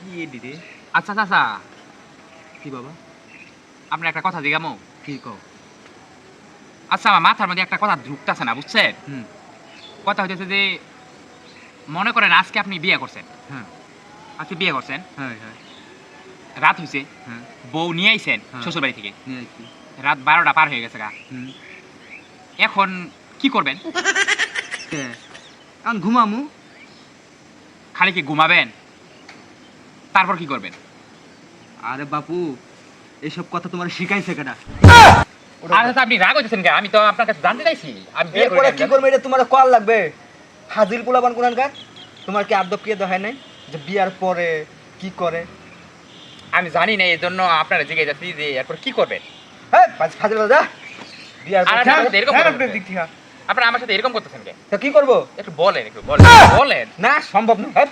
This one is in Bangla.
কি দিদি? আচ্ছা চাচা, কি বাবা? আপনার একটা কথা জিজ্ঞামো। কি কও? আচ্ছা, আমার মাথার মধ্যে একটা কথা ঢুকতেছে না, বুঝছেন? হুম। কথা হইতেছে যে, মনে করেন আজকে আপনি বিয়ে করছেন, হ্যাঁ আজকে বিয়ে করছেন, হ্যাঁ হ্যাঁ রাত হইছে, হ্যাঁ। বউ নিয়ে আইছেন হ্যাঁ। শ্বশুর বাড়ি থেকে, নিয়ে আইছি। রাত 12টা পার হয়ে গেছে গা। হুম। এখন কি করবেন? কে? আমি ঘুমামু। খালি কি ঘুমাবেন? তারপর কি করবেন? আরে বাপু, এইসব কথা তোমার শিখাইছে কেডা? আচ্ছা, আপনি রাগ হইতেছেন কে? আমি তো আপনার কাছে জানতে চাইছি। আমি বিয়ে এরপরে করে কি করবে এটা তোমার কল লাগবে? হাজির পোলাপান কোনখানকার? তোমার কি আদব কি দেখায় নাই যে বিয়ার পরে কি করে? আমি জানি না, এই জন্য আপনারা জিজ্ঞেস যাচ্ছি যে এরপর কি করবেন। হ্যাঁ ফাজিল বাজা বিয়ার আর পরে আপনারা তো এরকম হ্যাঁ, করতেছেন আপনার কেন? দিক থেকে। আপনারা আমার সাথে এরকম করতেছেন কে? তা কি করবো? একটু বলেন, একটু বলেন, বলেন। না সম্ভব না। হ্যাঁ